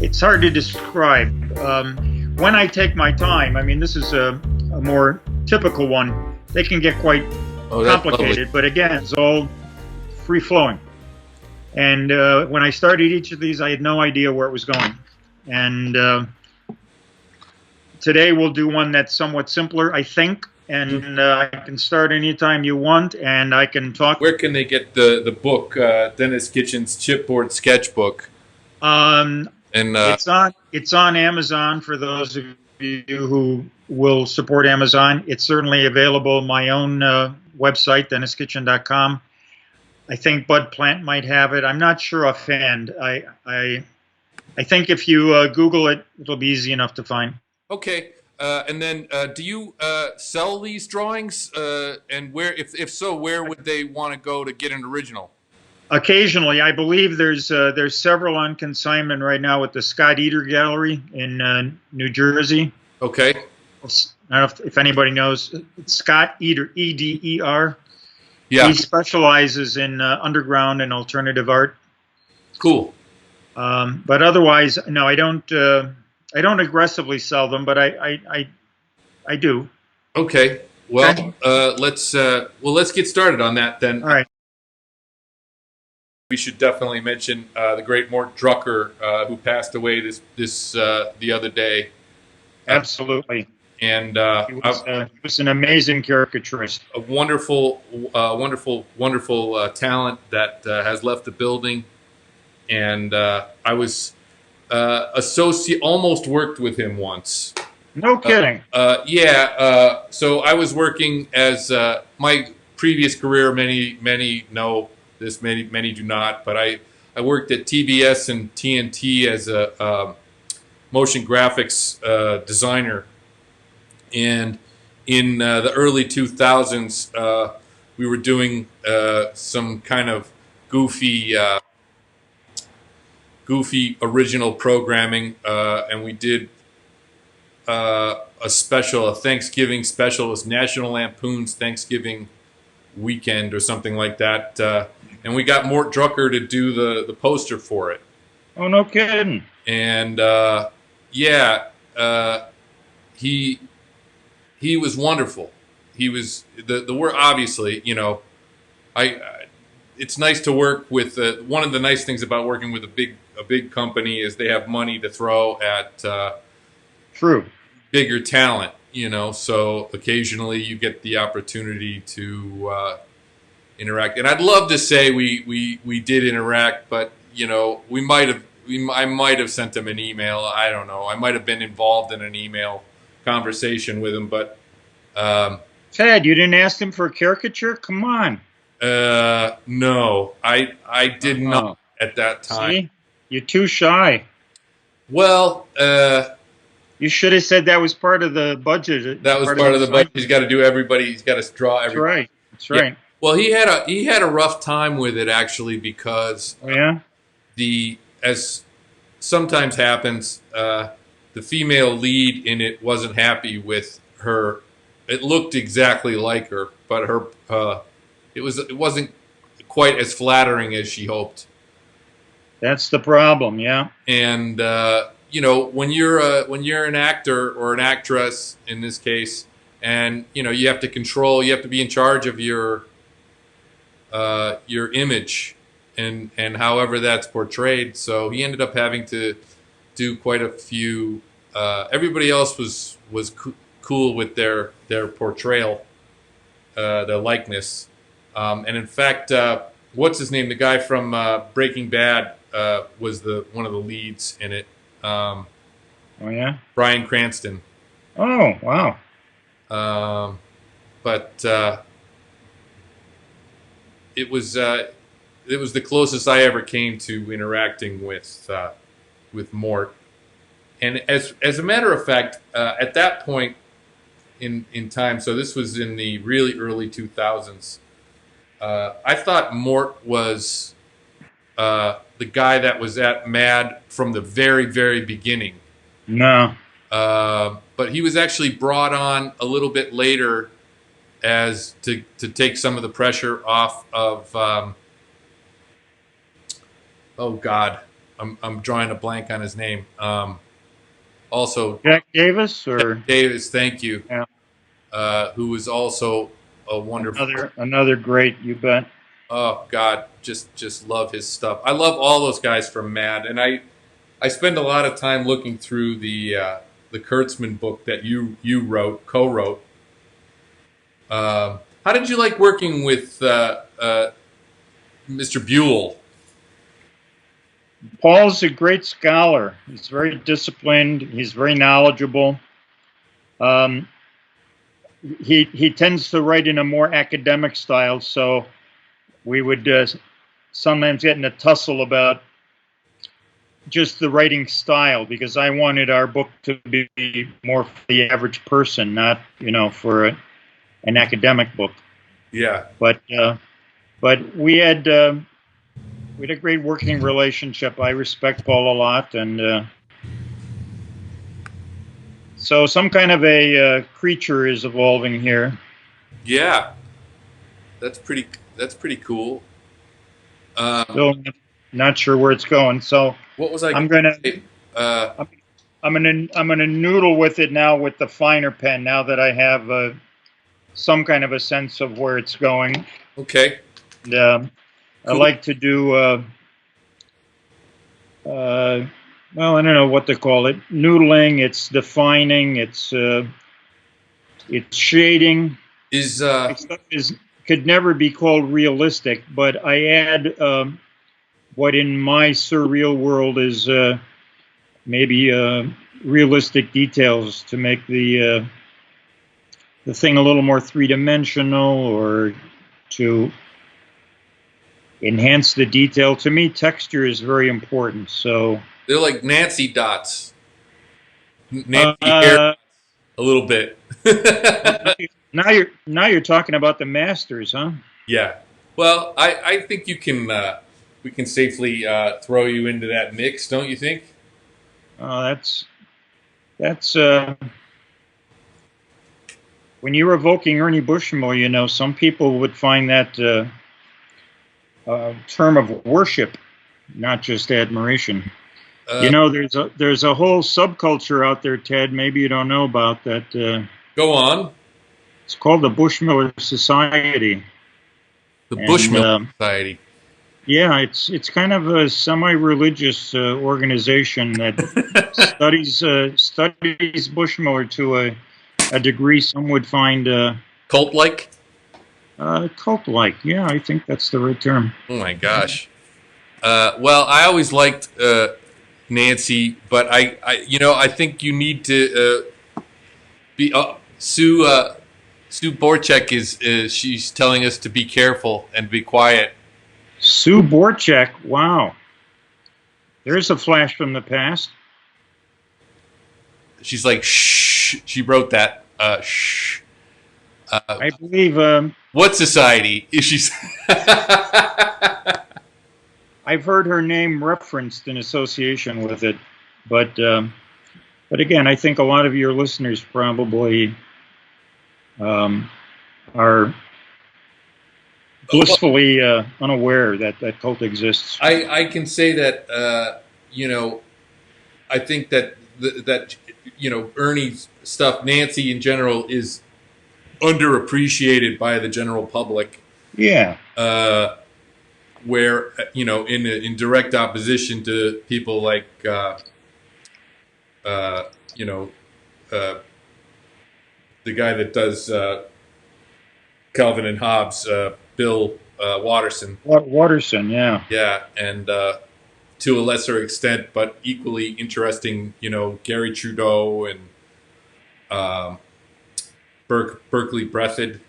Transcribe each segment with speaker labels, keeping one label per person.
Speaker 1: It's hard to describe. When I take my time, I mean, this is a more typical one. They can get quite complicated, but again, it's all free flowing. And when I started each of these, I had no idea where it was going. And today we'll do one that's somewhat simpler, I think. And I can start anytime you want, and I can talk.
Speaker 2: Where can they get the book, Denis Kitchen's Chipboard Sketchbook?
Speaker 1: It's on Amazon for those of you who will support Amazon. It's certainly available on my own website, deniskitchen.com. I think Bud Plant might have it. I'm not sure offhand. I think if you Google it, it'll be easy enough to find.
Speaker 2: Okay. And then, do you sell these drawings? And where, if so, where would they want to go to get an original? Occasionally,
Speaker 1: I believe there's several on consignment right now at the Scott Eder Gallery in New Jersey.
Speaker 2: Okay.
Speaker 1: I don't know if anybody knows. It's Scott Eder, E-D-E-R.
Speaker 2: Yeah.
Speaker 1: He specializes in underground and alternative art.
Speaker 2: Cool.
Speaker 1: But otherwise, no, I don't aggressively sell them, but I do.
Speaker 2: Okay. Well, let's get started on that then.
Speaker 1: All right.
Speaker 2: We should definitely mention the great Mort Drucker, who passed away the other day.
Speaker 1: Absolutely.
Speaker 2: And
Speaker 1: he was an amazing caricaturist.
Speaker 2: A wonderful talent that has left the building. And I was almost worked with him once.
Speaker 1: No kidding.
Speaker 2: Yeah. So I was working as my previous career. Many know this. Many do not. But I worked at TBS and TNT as a motion graphics designer. And in the early 2000s, we were doing some kind of goofy original programming, and we did a Thanksgiving special. It was National Lampoon's Thanksgiving Weekend or something like that, and we got Mort Drucker to do the poster for it.
Speaker 1: Oh, no kidding! And
Speaker 2: he was wonderful. He was the word, obviously, you know. It's nice to work with. One of the nice things about working with a big company is they have money to throw at bigger talent, you know. So occasionally you get the opportunity to interact. And I'd love to say we did interact, but you know, I might have sent him an email. I don't know. I might have been involved in an email conversation with him, but
Speaker 1: Ted, you didn't ask him for a caricature? Come on.
Speaker 2: No, I did not at that time.
Speaker 1: See? You're too shy.
Speaker 2: Well,
Speaker 1: you should have said that was part of the budget.
Speaker 2: That was part of the budget. He's got to do everybody. He's got to draw everybody.
Speaker 1: That's right.
Speaker 2: Yeah. Well, he had a rough time with it actually because as sometimes happens, the female lead in it wasn't happy with her. It looked exactly like her, but it wasn't quite as flattering as she hoped.
Speaker 1: That's the problem, yeah.
Speaker 2: And you know, when you're an actor or an actress in this case, and you know, you have to be in charge of your image and however that's portrayed. So he ended up having to do quite a few. Everybody else was cool with their portrayal, their likeness, and in fact, what's his name? The guy from Breaking Bad was one of the leads in it.
Speaker 1: Oh yeah,
Speaker 2: Bryan Cranston.
Speaker 1: Oh wow.
Speaker 2: But it was the closest I ever came to interacting with Mort. And as a matter of fact, at that point in time, so this was in the really early 2000s, I thought Mort was the guy that was at MAD from the very, very beginning.
Speaker 1: No.
Speaker 2: But he was actually brought on a little bit later to take some of the pressure off of, oh God, I'm drawing a blank on his name. Also,
Speaker 1: Jack Davis, or
Speaker 2: Davis, thank you.
Speaker 1: yeah,
Speaker 2: Who was also a wonderful.
Speaker 1: another great, you bet.
Speaker 2: Oh God, just love his stuff. I love all those guys from Mad, and I spend a lot of time looking through the Kurtzman book that you co-wrote. How did you like working with Mr. Buell?
Speaker 1: Paul's a great scholar. He's very disciplined. He's very knowledgeable. Um, he tends to write in a more academic style, so we would sometimes get in a tussle about just the writing style, because I wanted our book to be more for the average person, not for an academic book.
Speaker 2: Yeah.
Speaker 1: But we had a great working relationship. I respect Paul a lot, and so some kind of a creature is evolving here.
Speaker 2: Yeah, that's pretty cool.
Speaker 1: Still not sure where it's going. So
Speaker 2: what was I?
Speaker 1: I'm gonna noodle with it now with the finer pen. Now that I have some kind of a sense of where it's going.
Speaker 2: Okay.
Speaker 1: And,
Speaker 2: cool.
Speaker 1: I like to do. Well, I don't know what to call it. Noodling. It's defining. It's shading.
Speaker 2: Is
Speaker 1: could never be called realistic, but I add what in my surreal world is maybe realistic details to make the thing a little more three-dimensional, or to enhance the detail. To me, texture is very important. So
Speaker 2: they're like Nancy dots. Nancy hair dots, a little bit.
Speaker 1: Now you're talking about the masters, huh?
Speaker 2: Yeah. Well, I think you can we can safely throw you into that mix, don't you think?
Speaker 1: That's when you're evoking Ernie Bushmiller, some people would find that term of worship, not just admiration. There's a whole subculture out there, Ted. Maybe you don't know about that.
Speaker 2: Go on.
Speaker 1: It's called the Bushmiller Society.
Speaker 2: The Bushmiller Society.
Speaker 1: Yeah, it's kind of a semi-religious organization that studies Bushmiller to a degree some would find
Speaker 2: cult-like.
Speaker 1: Cult-like, yeah, I think that's the right term.
Speaker 2: Oh my gosh. Well, I always liked Nancy, but I think you need to be Sue Borchek is she's telling us to be careful and be quiet.
Speaker 1: Sue Borchek, wow. There's a flash from the past.
Speaker 2: She's like, shh. She wrote that. Shh.
Speaker 1: I believe.
Speaker 2: What society is she?
Speaker 1: I've heard her name referenced in association with it, but again, I think a lot of your listeners probably are blissfully unaware that that cult exists.
Speaker 2: I can say that I think that Ernie's stuff, Nancy in general, is underappreciated by the general public.
Speaker 1: Yeah.
Speaker 2: Where in direct opposition to people like the guy that does Calvin and Hobbes, Bill Watterson.
Speaker 1: Watterson, yeah.
Speaker 2: Yeah, and to a lesser extent, but equally interesting, Gary Trudeau and Berkeley Breathed.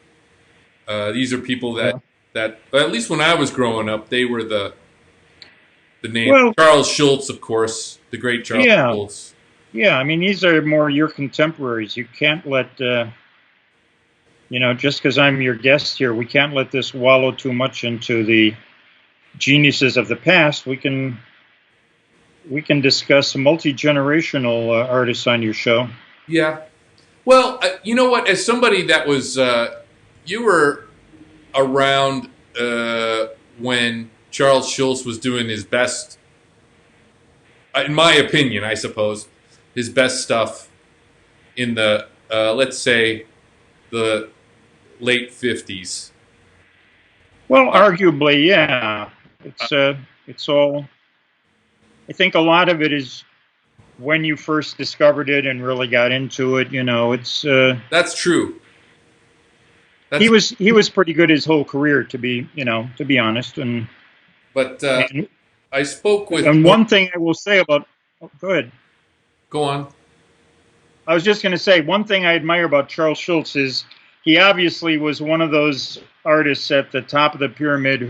Speaker 2: These are people that at least when I was growing up, they were the name. Well, Charles Schultz, of course, the great Charles Schultz.
Speaker 1: Yeah, I mean, these are more your contemporaries. You can't let, just because I'm your guest here, we can't let this wallow too much into the geniuses of the past. We can discuss multi-generational artists on your show.
Speaker 2: Yeah. Well, you know what? As somebody that was, you were around when Charles Schultz was doing his best in my opinion, I suppose, his best stuff in the let's say the late 50s.
Speaker 1: Well, arguably, yeah. It's all. I think a lot of it is when you first discovered it and really got into it. It's.
Speaker 2: That's true.
Speaker 1: He was pretty good his whole career, to be honest.
Speaker 2: But
Speaker 1: And
Speaker 2: I spoke with.
Speaker 1: and one thing I will say about. Oh, go ahead.
Speaker 2: Go on.
Speaker 1: I was just going to say one thing I admire about Charles Schulz is he obviously was one of those artists at the top of the pyramid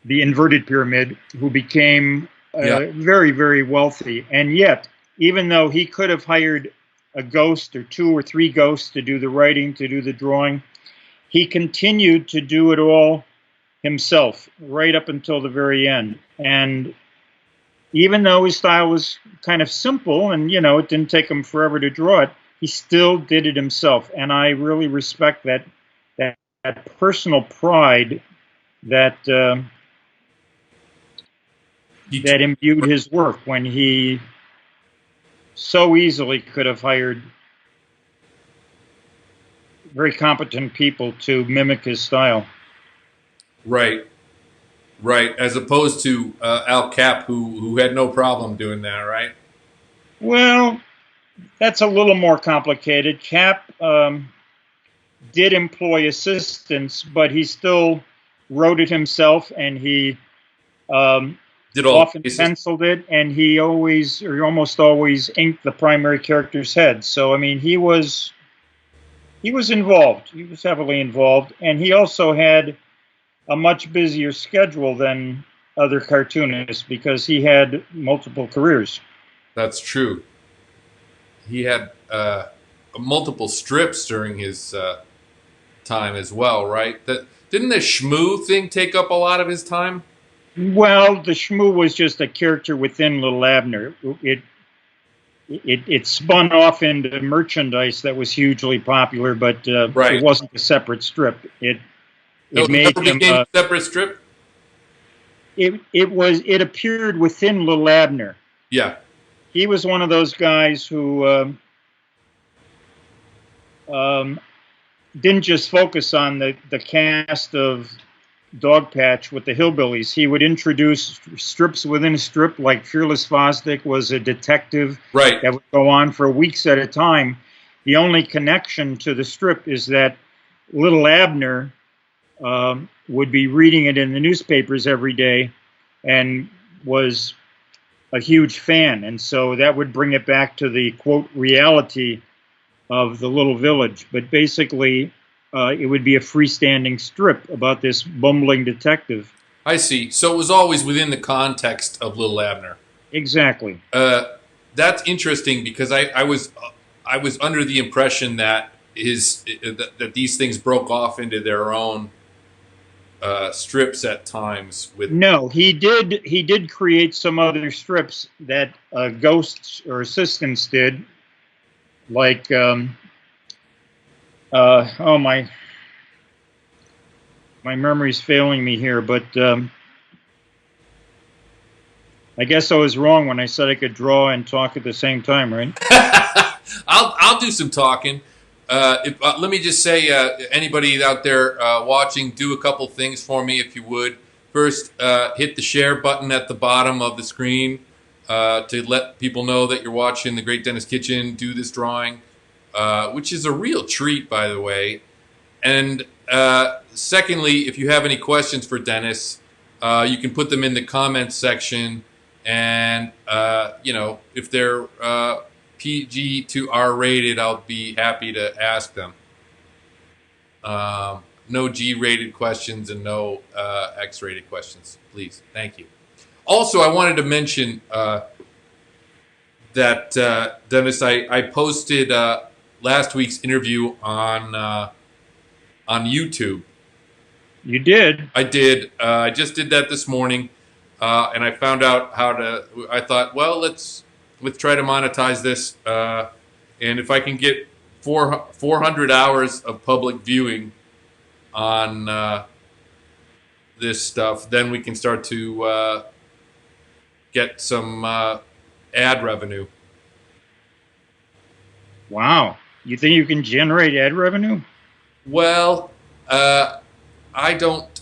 Speaker 1: the inverted pyramid, who became very, very wealthy. And yet, even though he could have hired a ghost or two or three ghosts to do the writing, to do the drawing, he continued to do it all himself right up until the very end. And even though his style was kind of simple and, it didn't take him forever to draw it, he still did it himself. And I really respect that personal pride that that imbued his work when he so easily could have hired very competent people to mimic his style.
Speaker 2: Right. Right, as opposed to Al Cap, who had no problem doing that, right?
Speaker 1: Well, that's a little more complicated. Cap did employ assistants, but he still wrote it himself, and he
Speaker 2: did all
Speaker 1: often penciled it, and he always, or almost always, inked the primary character's head. So, I mean, he was involved. He was heavily involved, and he also had a much busier schedule than other cartoonists because he had multiple careers.
Speaker 2: That's true. He had multiple strips during his time as well, right? Didn't the Shmoo thing take up a lot of his time?
Speaker 1: Well, the Shmoo was just a character within Little Abner. It spun off into merchandise that was hugely popular, but
Speaker 2: right.
Speaker 1: It wasn't a separate strip. It
Speaker 2: never became a separate strip?
Speaker 1: It appeared within Little Abner.
Speaker 2: Yeah.
Speaker 1: He was one of those guys who didn't just focus on the cast of Dogpatch with the Hillbillies. He would introduce strips within a strip, like Fearless Fosdick was a detective
Speaker 2: that
Speaker 1: would go on for weeks at a time. The only connection to the strip is that Little Abner would be reading it in the newspapers every day and was a huge fan. And so that would bring it back to the, quote, reality of the little village. But basically, it would be a freestanding strip about this bumbling detective.
Speaker 2: I see. So it was always within the context of Little Abner.
Speaker 1: Exactly.
Speaker 2: That's interesting because I was under the impression that that these things broke off into their own strips at times.
Speaker 1: No, he did create some other strips that ghosts or assistants did, like my memory's failing me here, but I guess I was wrong when I said I could draw and talk at the same time, right?
Speaker 2: I'll do some talking. Let me just say, anybody out there watching, do a couple things for me if you would. First, hit the share button at the bottom of the screen to let people know that you're watching the Great Denis Kitchen do this drawing, which is a real treat, by the way. And secondly, if you have any questions for Denis, you can put them in the comments section. And, if they're PG to R rated, I'll be happy to ask them. No G rated questions and no X rated questions, please. Thank you. Also, I wanted to mention that, Denis, I posted last week's interview on YouTube.
Speaker 1: You did?
Speaker 2: I did. I just did that this morning, and I found out how to. I thought, well, let's try to monetize this, and if I can get 400 hours of public viewing on this stuff, then we can start to get some ad revenue.
Speaker 1: Wow. You think you can generate ad revenue?
Speaker 2: Well, I don't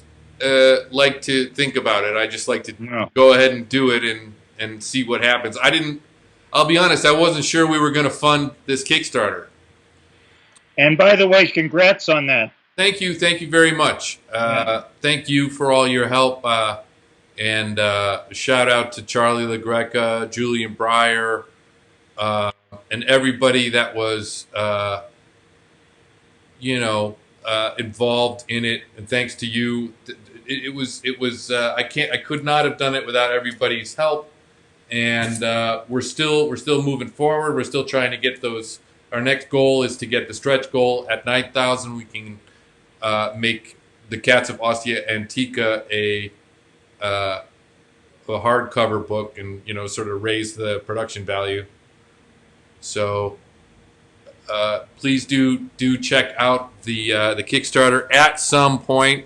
Speaker 2: like to think about it. I just like to
Speaker 1: No.
Speaker 2: go ahead and do it and see what happens. I'll be honest, I wasn't sure we were going to fund this Kickstarter.
Speaker 1: And by the way, congrats on that.
Speaker 2: Thank you very much. Thank you for all your help, and shout out to Charlie LaGreca, Julian Breyer, and everybody that was, involved in it. And thanks to you, it was. I could not have done it without everybody's help. And we're still moving forward. We're still trying to get those. Our next goal is to get the stretch goal at 9,000. We can make the Cats of Ostia Antica a hardcover book, and sort of raise the production value. So please do check out the Kickstarter at some point.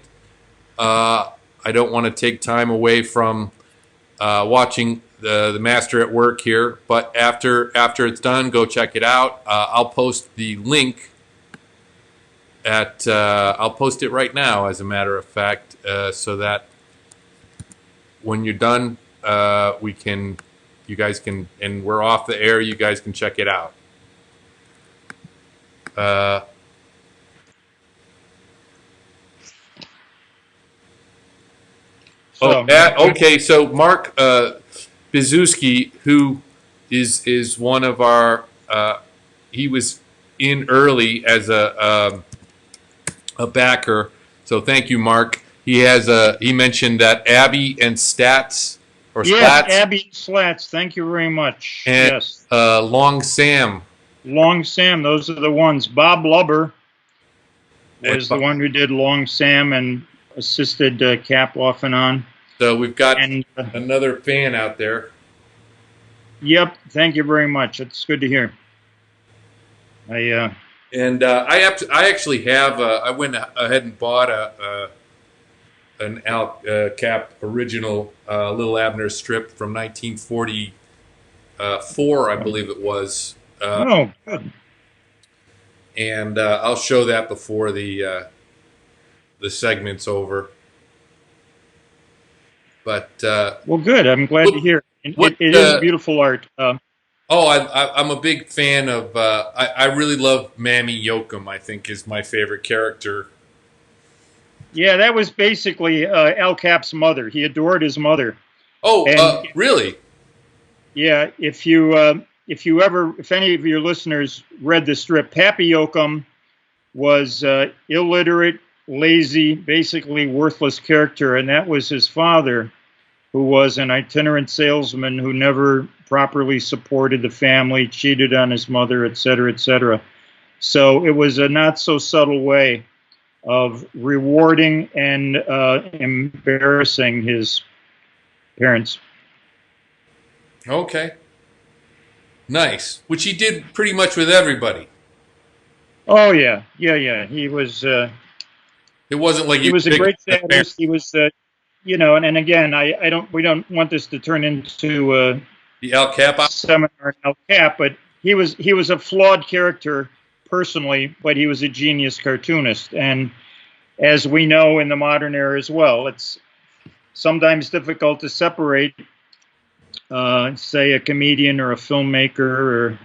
Speaker 2: I don't want to take time away from watching the master at work here, but after it's done, go check it out. I'll post the link I'll post it right now, as a matter of fact, so that when you're done, you guys can, and we're off the air, you guys can check it out. Okay, so Mark Bizuski, who is one of our, he was in early as a backer. So thank you, Mark. He mentioned that Abby and Stats
Speaker 1: Yes,
Speaker 2: Slats.
Speaker 1: Abby and Slats. Thank you very much.
Speaker 2: And,
Speaker 1: yes.
Speaker 2: Long Sam.
Speaker 1: Long Sam. Those are the ones. Bob Lubber was the one who did Long Sam and assisted Cap off and on.
Speaker 2: So we've got another fan out there.
Speaker 1: Yep. Thank you very much. It's good to hear.
Speaker 2: I actually have. I went ahead and bought an Al Cap original Little Abner strip from 1944, I believe it was.
Speaker 1: Oh, good.
Speaker 2: And I'll show that before the segment's over. But
Speaker 1: well, good. I'm glad to hear. It is beautiful art.
Speaker 2: I'm a big fan of. I really love Mammy Yoakum. I think is my favorite character.
Speaker 1: Yeah, that was basically Al Cap's mother. He adored his mother.
Speaker 2: Oh, really?
Speaker 1: Yeah. If any of your listeners read the strip, Pappy Yoakum was illiterate, lazy, basically worthless character, and that was his father, who was an itinerant salesman who never properly supported the family, cheated on his mother, etc., etc. So it was a not so subtle way of rewarding and embarrassing his parents.
Speaker 2: Okay. Nice. Which he did pretty much with everybody.
Speaker 1: Oh yeah. He was. It
Speaker 2: wasn't like
Speaker 1: he was a great sadist. He was, and again, we don't want this to turn into
Speaker 2: the Al Cap
Speaker 1: seminar on Al Cap, but he was a flawed character personally, but he was a genius cartoonist, and as we know in the modern era as well, it's sometimes difficult to separate, say, a comedian or a filmmaker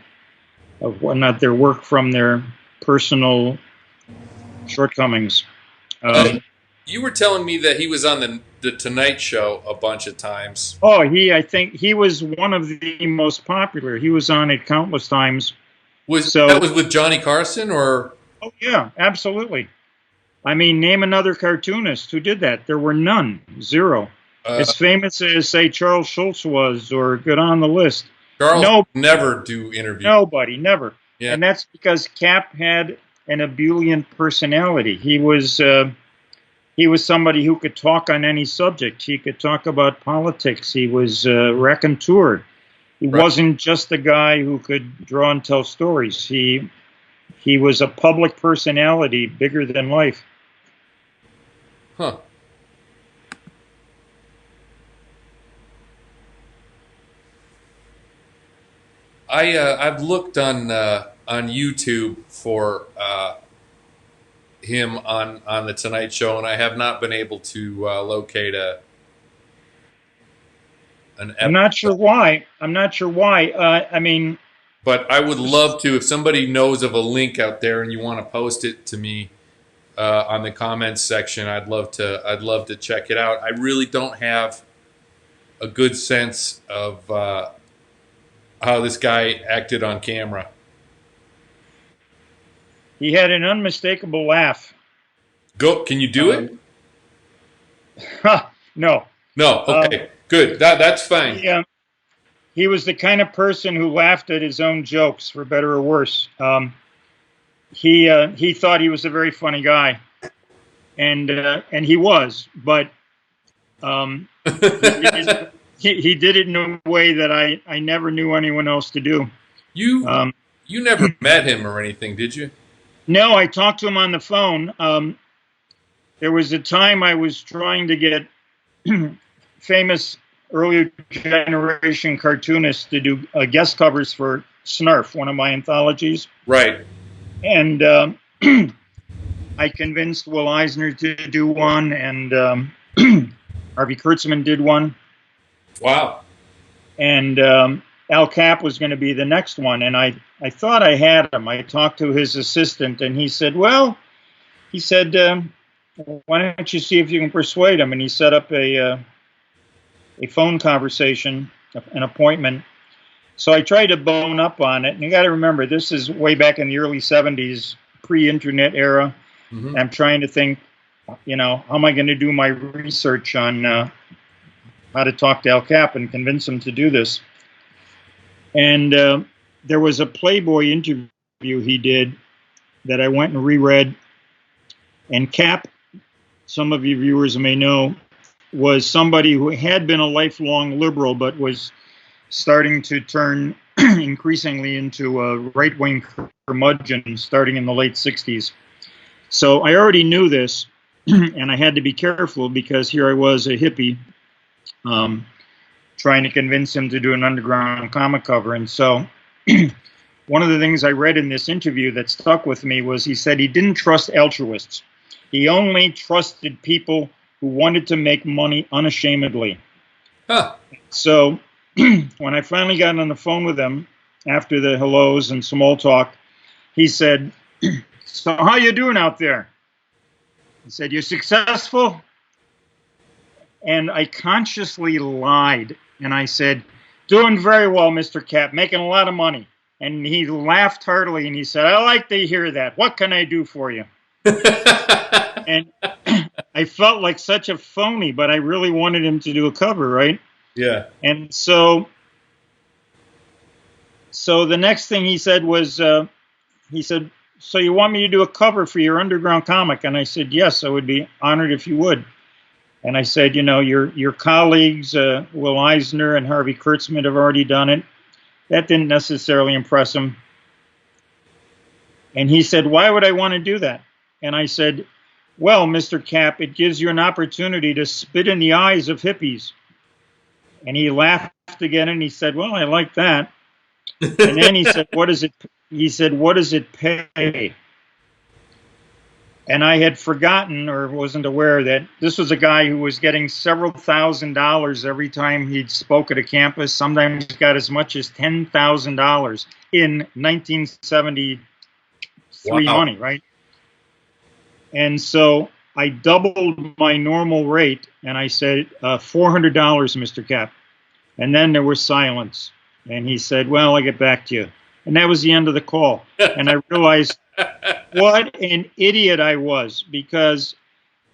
Speaker 1: or whatnot, their work from their personal shortcomings.
Speaker 2: You were telling me that he was on the Tonight Show a bunch of times.
Speaker 1: Oh, I think he was one of the most popular. He was on it countless times.
Speaker 2: That was with Johnny Carson, or?
Speaker 1: Oh yeah, absolutely. I mean, name another cartoonist who did that. There were none. Zero. As famous as, say, Charles Schultz was, or get on the list.
Speaker 2: Charles never do interviews.
Speaker 1: Nobody, never.
Speaker 2: Yeah.
Speaker 1: And that's because Cap had an ebullient personality. He was somebody who could talk on any subject. He could talk about politics. He was a raconteur. He wasn't just a guy who could draw and tell stories. He was a public personality, bigger than life.
Speaker 2: Huh. I've looked on YouTube for him on the Tonight Show, and I have not been able to locate an
Speaker 1: I'm not sure why. I'm not sure why. I mean,
Speaker 2: but I would love to. If somebody knows of a link out there and you want to post it to me on the comments section, I'd love to. I'd love to check it out. I really don't have a good sense of how this guy acted on camera.
Speaker 1: he had an unmistakable laugh.
Speaker 2: Go. Can you do it?
Speaker 1: No.
Speaker 2: No. Okay. Good. That's fine.
Speaker 1: He was the kind of person who laughed at his own jokes, for better or worse. He thought he was a very funny guy, and he was, but he did it in a way that I never knew anyone else to do.
Speaker 2: You never met him or anything, did you?
Speaker 1: No, I talked to him on the phone. There was a time I was trying to get famous earlier generation cartoonists to do guest covers for Snarf, one of my anthologies.
Speaker 2: Right.
Speaker 1: And I convinced Will Eisner to do one, and Harvey Kurtzman did one.
Speaker 2: Wow.
Speaker 1: And Al Cap was going to be the next one, and I thought I had him. I talked to his assistant, and he said, why don't you see if you can persuade him? And he set up a phone conversation, an appointment. So I tried to bone up on it. And you got to remember, this is way back in the early 70s, pre-internet era. Mm-hmm. I'm trying to think, how am I going to do my research on how to talk to Al Cap and convince him to do this? And there was a Playboy interview he did that I went and reread. And Cap, some of you viewers may know, was somebody who had been a lifelong liberal, but was starting to turn increasingly into a right-wing curmudgeon starting in the late 60s. So I already knew this, and I had to be careful because here I was, a hippie, trying to convince him to do an underground comic cover. And so one of the things I read in this interview that stuck with me was he said he didn't trust altruists. He only trusted people who wanted to make money unashamedly.
Speaker 2: Huh.
Speaker 1: So when I finally got on the phone with him after the hellos and small talk, he said, so how you doing out there? He said, you successful? And I consciously lied. And I said, doing very well, Mr. Cap, making a lot of money. And he laughed heartily and he said, I like to hear that. What can I do for you? And I felt like such a phony, but I really wanted him to do a cover, right?
Speaker 2: Yeah.
Speaker 1: And so the next thing he said was, he said, so you want me to do a cover for your underground comic? And I said, yes, I would be honored if you would. And I said, your colleagues, Will Eisner and Harvey Kurtzman, have already done it. That didn't necessarily impress him. And he said, why would I want to do that? And I said, well, Mr. Cap, it gives you an opportunity to spit in the eyes of hippies. And he laughed again and he said, well, I like that. And then he said, what does it pay? And I had forgotten or wasn't aware that this was a guy who was getting several $1,000s every time he spoke at a campus. Sometimes got as much as $10,000 in 1973 money, right? And so I doubled my normal rate, and I said, $400, Mr. Cap. And then there was silence. And he said, well, I'll get back to you. And that was the end of the call. And I realized what an idiot I was, because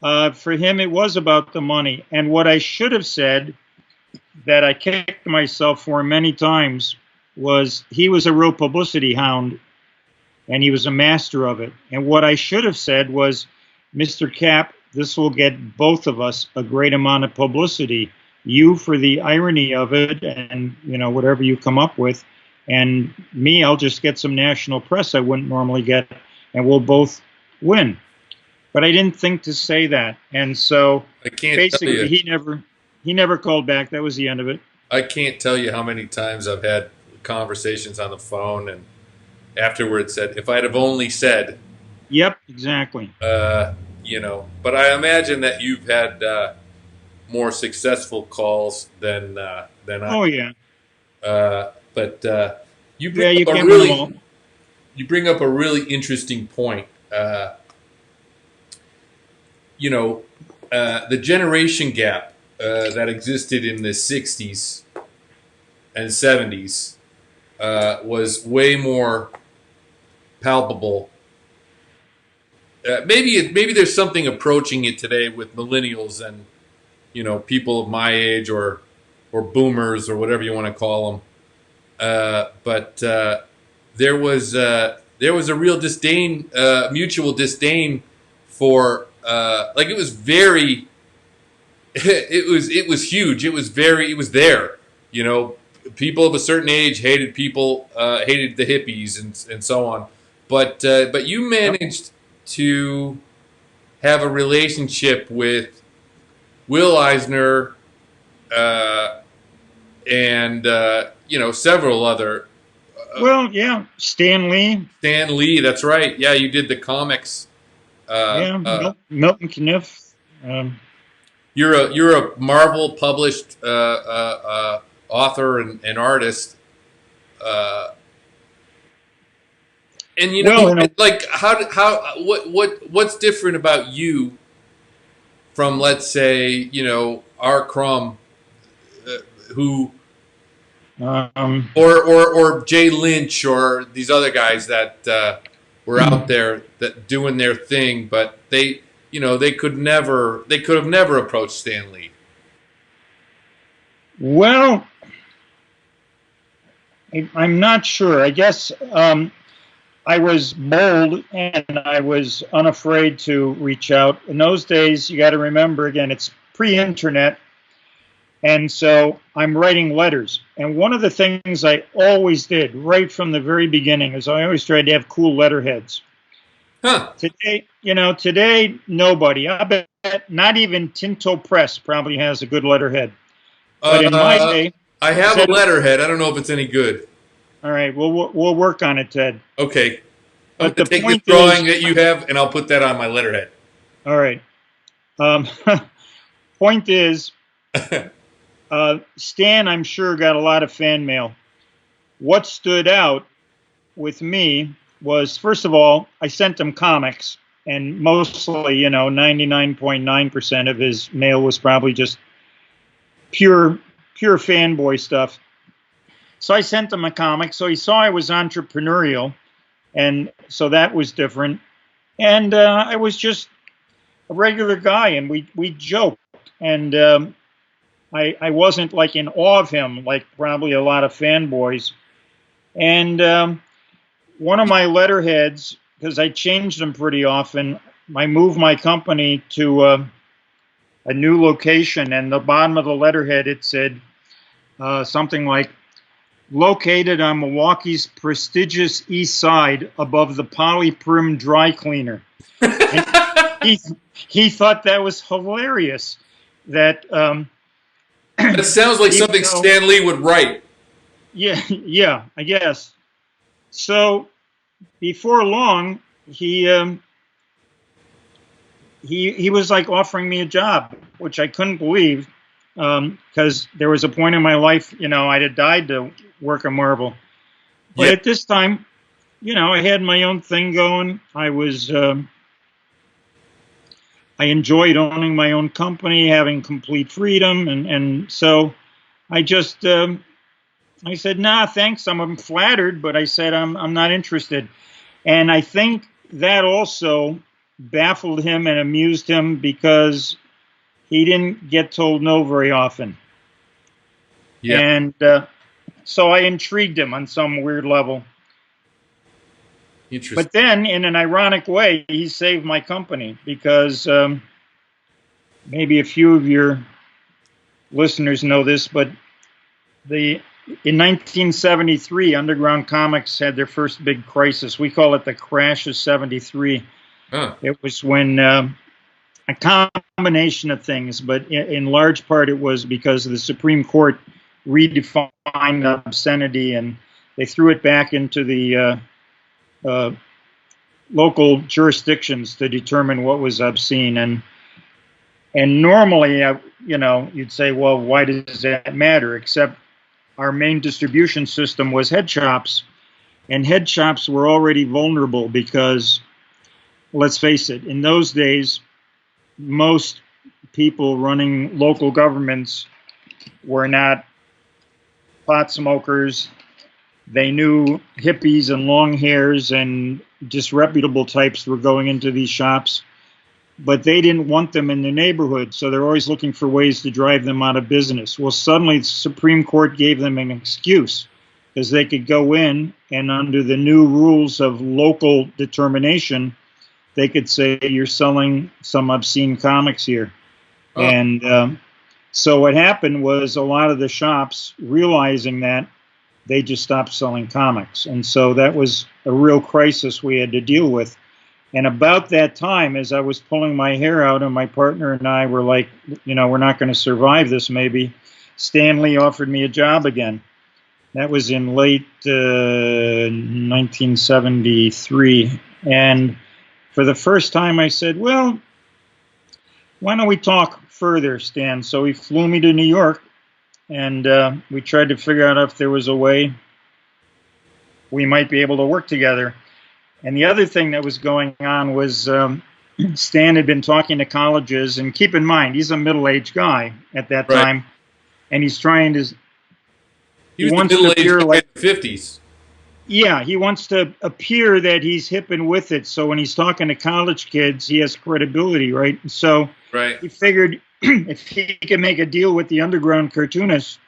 Speaker 1: for him it was about the money. And what I should have said, that I kicked myself for many times, was he was a real publicity hound. And he was a master of it. And what I should have said was, Mr. Cap, this will get both of us a great amount of publicity. You for the irony of it and, whatever you come up with. And me, I'll just get some national press I wouldn't normally get. And we'll both win. But I didn't think to say that. And so basically he never called back. That was the end of it.
Speaker 2: I can't tell you how many times I've had conversations on the phone, and afterwards said, "If I'd have only said."
Speaker 1: Yep, exactly.
Speaker 2: You know, but I imagine that you've had more successful calls than I.
Speaker 1: Oh yeah.
Speaker 2: But you
Speaker 1: Yeah,
Speaker 2: bring
Speaker 1: you
Speaker 2: up a
Speaker 1: can't win them
Speaker 2: really
Speaker 1: all.
Speaker 2: you bring up a really interesting point. You know, the generation gap that existed in the '60s and '70s was way more palpable. Maybe there's something approaching it today with millennials and people of my age or boomers or whatever you want to call them. But there was a real disdain, mutual disdain for like it was very it was huge. It was there. People of a certain age hated hated the hippies and so on. But you managed to have a relationship with Will Eisner and several other.
Speaker 1: Well, yeah, Stan Lee.
Speaker 2: Stan Lee, that's right. Yeah, you did the comics.
Speaker 1: Milton Caniff.
Speaker 2: You're a Marvel published author and artist. And like what's different about you from, let's say, R. Crumb, who or Jay Lynch or these other guys that were out there that doing their thing, but they could have never approached Stan Lee.
Speaker 1: Well, I'm not sure. I guess I was bold and I was unafraid to reach out. In those days, you got to remember, again, it's pre-internet. And so I'm writing letters. And one of the things I always did right from the very beginning is I always tried to have cool letterheads.
Speaker 2: Huh.
Speaker 1: Today, nobody. I bet not even Tinto Press probably has a good letterhead. But in my day,
Speaker 2: I have a letterhead. I don't know if it's any good.
Speaker 1: All right, we'll work on it, Ted.
Speaker 2: Okay. I'm going to take this drawing that you have, and I'll put that on my letterhead.
Speaker 1: All right. Point is, Stan, I'm sure, got a lot of fan mail. What stood out with me was, first of all, I sent him comics, and mostly, 99.9% of his mail was probably just pure fanboy stuff. So I sent him a comic. So he saw I was entrepreneurial, and so that was different. And I was just a regular guy, and we joked. And I wasn't like in awe of him, like probably a lot of fanboys. And one of my letterheads, because I changed them pretty often, I moved my company to a new location, and the bottom of the letterhead, it said something like, located on Milwaukee's prestigious east side above the Polyprim dry cleaner. he thought that was hilarious. That
Speaker 2: that sounds like something Stan Lee would write.
Speaker 1: Yeah, I guess. So before long, he was like offering me a job, which I couldn't believe, because there was a point in my life, I'd have died to work on Marvel. But at this time, I had my own thing going. I enjoyed owning my own company, having complete freedom, and so I just I said, nah, thanks. I'm flattered, but I said I'm not interested. And I think that also baffled him and amused him because he didn't get told no very often. Yeah. And so I intrigued him on some weird level.
Speaker 2: Interesting.
Speaker 1: But then, in an ironic way, he saved my company because maybe a few of your listeners know this, but in 1973, Underground Comics had their first big crisis. We call it the crash of 73.
Speaker 2: Huh.
Speaker 1: It was when a combination of things, but in large part it was because the Supreme Court redefined obscenity, and they threw it back into the local jurisdictions to determine what was obscene. And normally, you'd say, well, why does that matter? Except our main distribution system was head shops, and head shops were already vulnerable because, let's face it, in those days, most people running local governments were not pot smokers. They knew hippies and long hairs and disreputable types were going into these shops, but they didn't want them in their neighborhood, so they're always looking for ways to drive them out of business. Well, suddenly the Supreme Court gave them an excuse, because they could go in and under the new rules of local determination, they could say, you're selling some obscene comics here. Oh. And so what happened was a lot of the shops, realizing that, they just stopped selling comics. And so that was a real crisis we had to deal with. And about that time, as I was pulling my hair out and my partner and I were like, we're not going to survive this maybe, Stanley offered me a job again. That was in late 1973. And for the first time I said, well, why don't we talk further, Stan? So he flew me to New York, and we tried to figure out if there was a way we might be able to work together. And the other thing that was going on was Stan had been talking to colleges, and keep in mind, he's a middle-aged guy at that time, and he's trying to...
Speaker 2: He was the middle-aged guy in the 50s.
Speaker 1: Yeah, he wants to appear that he's hip and with it, so when he's talking to college kids, he has credibility, right? So he figured if he could make a deal with the underground cartoonists,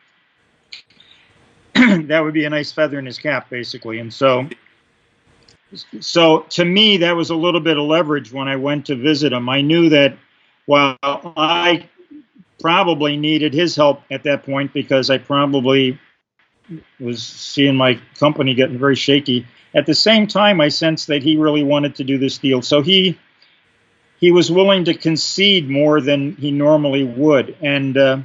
Speaker 1: that would be a nice feather in his cap, basically. And so to me, that was a little bit of leverage when I went to visit him. I knew that while I probably needed his help at that point, because I probably was seeing my company getting very shaky, at the same time, I sensed that he really wanted to do this deal. So he was willing to concede more than he normally would. And the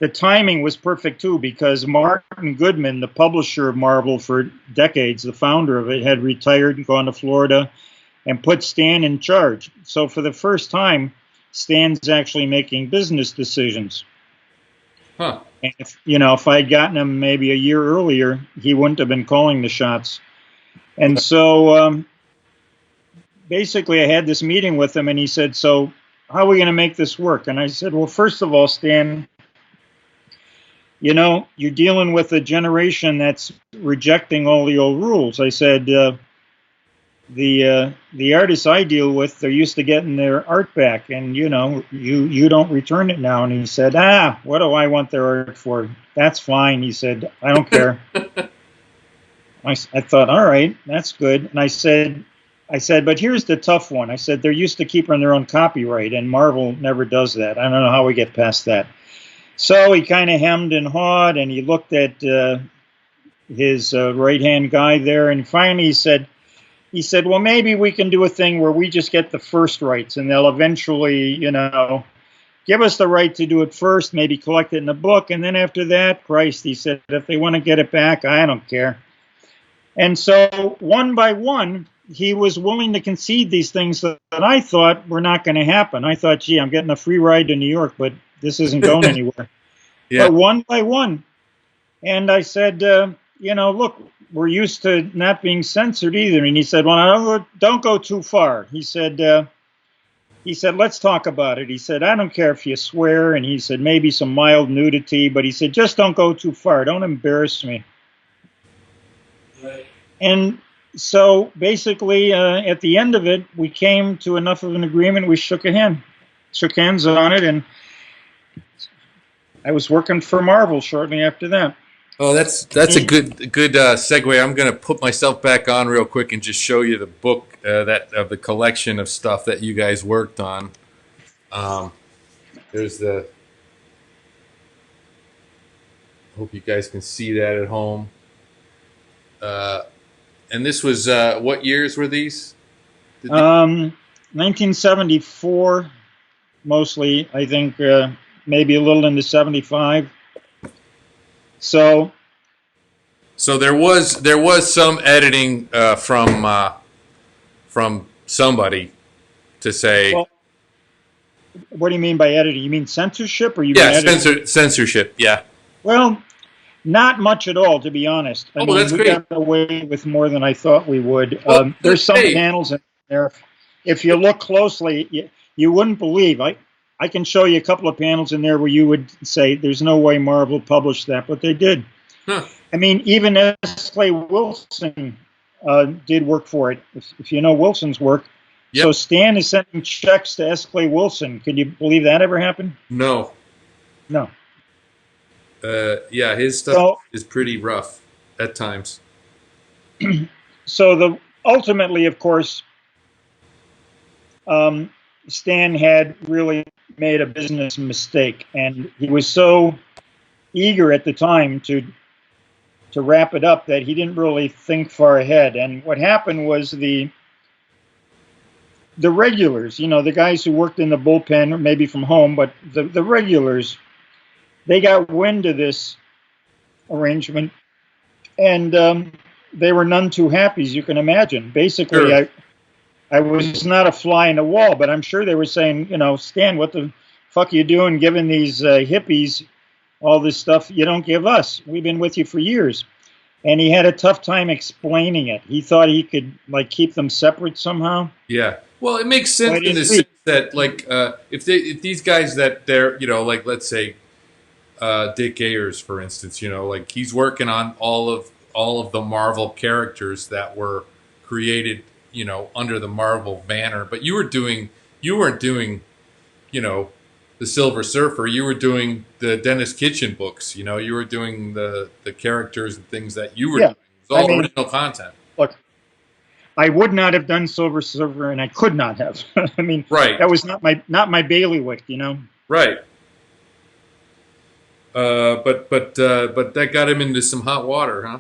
Speaker 1: timing was perfect, too, because Martin Goodman, the publisher of Marvel for decades, the founder of it, had retired and gone to Florida and put Stan in charge. So for the first time, Stan's actually making business decisions.
Speaker 2: Huh.
Speaker 1: And if I had gotten him maybe a year earlier, he wouldn't have been calling the shots. And so basically I had this meeting with him, and he said, so how are we going to make this work? And I said, well, first of all, Stan, you're dealing with a generation that's rejecting all the old rules. I said, the artists I deal with, they're used to getting their art back, and you don't return it now. And he said, what do I want their art for? That's fine. He said, I don't care. I thought, all right, that's good. And I said, but here's the tough one. I said, they're used to keeping their own copyright, and Marvel never does that. I don't know how we get past that. So he kind of hemmed and hawed, and he looked at his right-hand guy there, and finally he said, well, maybe we can do a thing where we just get the first rights, and they'll eventually, give us the right to do it first, maybe collect it in a book, and then after that, Christ, he said, if they want to get it back, I don't care. And so one by one, he was willing to concede these things that I thought were not going to happen. I thought, gee, I'm getting a free ride to New York, but this isn't going anywhere. Yeah. But one by one. And I said, look, we're used to not being censored either. And he said, well, don't go too far. He said, let's talk about it. He said, I don't care if you swear. And he said, maybe some mild nudity. But he said, just don't go too far. Don't embarrass me. Right. And so basically, at the end of it, we came to enough of an agreement. We shook hands on it. And I was working for Marvel shortly after that.
Speaker 2: Oh, that's a good segue. I'm going to put myself back on real quick and just show you the book of the collection of stuff that you guys worked on. There's the. Hope you guys can see that at home. And this was what years were these?
Speaker 1: 1974, mostly. I think maybe a little into 75. So
Speaker 2: So there was some editing from somebody to say.
Speaker 1: Well, what do you mean by editing? You mean censorship, or you
Speaker 2: Yeah,
Speaker 1: mean editing?
Speaker 2: censorship. Yeah.
Speaker 1: Well, not much at all, to be honest. I
Speaker 2: Oh,
Speaker 1: mean,
Speaker 2: that's
Speaker 1: we
Speaker 2: great.
Speaker 1: got away with more than I thought we would.
Speaker 2: Well,
Speaker 1: There's some
Speaker 2: hey,
Speaker 1: panels in there. If you look closely, you wouldn't believe. I can show you a couple of panels in there where you would say, "There's no way Marvel published that," but they did.
Speaker 2: huh.
Speaker 1: I mean, even S. Clay Wilson did work for it. If you know Wilson's work. So
Speaker 2: Yep.
Speaker 1: Stan is sending checks to S. Clay Wilson. Can you believe that ever happened?
Speaker 2: No.
Speaker 1: No.
Speaker 2: Yeah, his stuff
Speaker 1: So
Speaker 2: is pretty rough at times.
Speaker 1: so ultimately, of course, Stan had really made a business mistake, and he was so eager at the time to wrap it up that he didn't really think far ahead. And what happened was the regulars, the guys who worked in the bullpen, or maybe from home, but the regulars, they got wind of this arrangement, and they were none too happy, as you can imagine. Basically,
Speaker 2: Sure.
Speaker 1: I was not a fly in the wall, but I'm sure they were saying, Stan, what the fuck are you doing giving these hippies all this stuff you don't give us? We've been with you for years. And he had a tough time explaining it. He thought he could keep them separate somehow.
Speaker 2: Yeah. Well, it makes sense in the sense that if these guys that they're like, let's say Dick Ayers, for instance, he's working on all of the Marvel characters that were created under the Marvel banner, but you weren't doing the Silver Surfer. You were doing the Denis Kitchen books. You were doing the characters and things that you were doing. It was all original content.
Speaker 1: Look, I would not have done Silver Surfer, and I could not have. I mean,
Speaker 2: right.
Speaker 1: That was not my bailiwick,
Speaker 2: Right. But that got him into some hot water, huh?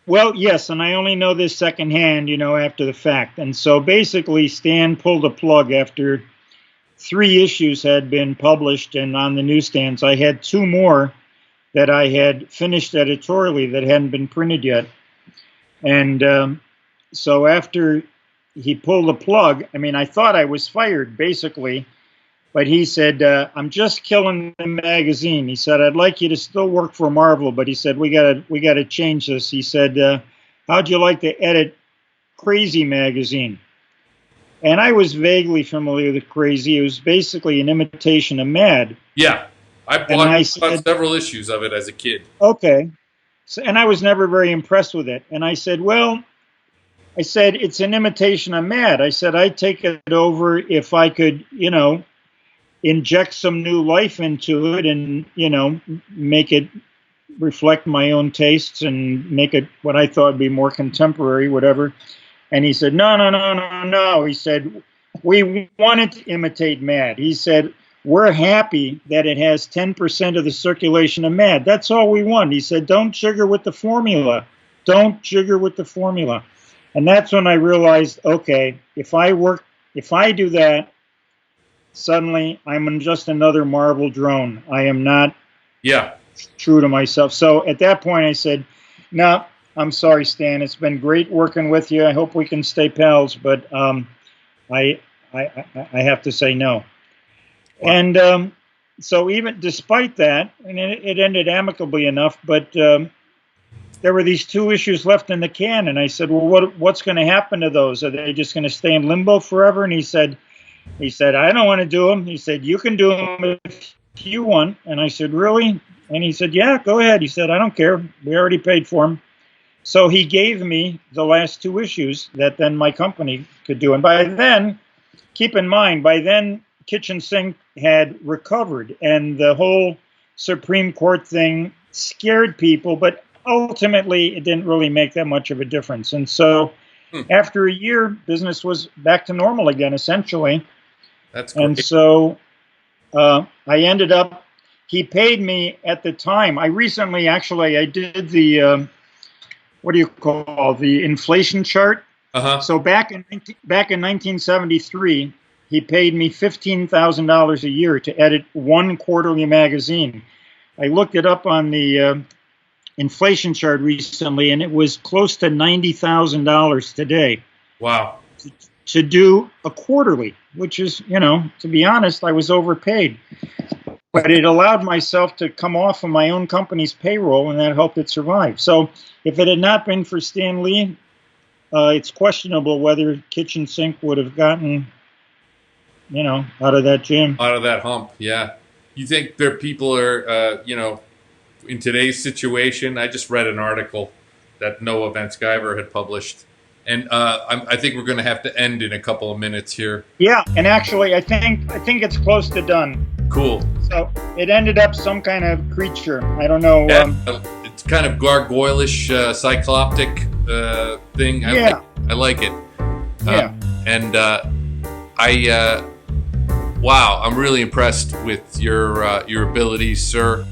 Speaker 1: Well, yes, and I only know this secondhand, after the fact. And so basically, Stan pulled a plug after 3 issues had been published and on the newsstands. I had 2 more that I had finished editorially that hadn't been printed yet. And so after he pulled the plug, I mean, I thought I was fired, basically. But he said, I'm just killing the magazine. He said, I'd like you to still work for Marvel, but he said, we gotta change this. He said, how'd you like to edit Crazy magazine? And I was vaguely familiar with Crazy. It was basically an imitation of Mad.
Speaker 2: Yeah. I bought several issues of it as a kid.
Speaker 1: Okay. So, and I was never very impressed with it. And I said, it's an imitation of Mad. I said, I'd take it over if I could, inject some new life into it and, make it reflect my own tastes and make it what I thought would be more contemporary, whatever. And he said, no. He said, we wanted to imitate Mad. He said, we're happy that it has 10% of the circulation of Mad. That's all we want. He said, don't jigger with the formula. Don't jigger with the formula. And that's when I realized, okay, if I do that, suddenly I'm just another Marvel drone. I am not true to myself. So at that point I said, no, I'm sorry, Stan. It's been great working with you. I hope we can stay pals, but I have to say no. Wow. And so even despite that, and it ended amicably enough, but there were these 2 issues left in the can, and I said, well, what's going to happen to those? Are they just going to stay in limbo forever? And he said, I don't want to do them. He said, you can do them if you want. And I said, really? And he said, yeah, go ahead. He said, I don't care. We already paid for them. So he gave me the last 2 issues that then my company could do. And by then, keep in mind, Kitchen Sink had recovered, and the whole Supreme Court thing scared people, but ultimately it didn't really make that much of a difference. And so after a year, business was back to normal again, essentially.
Speaker 2: That's great.
Speaker 1: And so I ended up, he paid me at the time. I recently, actually, I did the, the inflation chart.
Speaker 2: Uh-huh.
Speaker 1: So back in 1973, he paid me $15,000 a year to edit 1 quarterly magazine. I looked it up on the inflation chart recently, and it was close to $90,000 today.
Speaker 2: Wow.
Speaker 1: To do a quarterly, which is, to be honest, I was overpaid. But it allowed myself to come off of my own company's payroll, and that helped it survive. So if it had not been for Stan Lee, it's questionable whether Kitchen Sink would have gotten, out of that jam.
Speaker 2: Out of that hump, yeah. You think there people are, in today's situation? I just read an article that Noah Van Sciver had published. And I think we're going to have to end in a couple of minutes here.
Speaker 1: Yeah, and actually, I think it's close to done.
Speaker 2: Cool.
Speaker 1: So it ended up some kind of creature. I don't know.
Speaker 2: Yeah, it's kind of gargoylish, cycloptic thing. I like it.
Speaker 1: Yeah.
Speaker 2: And wow, I'm really impressed with your abilities, sir.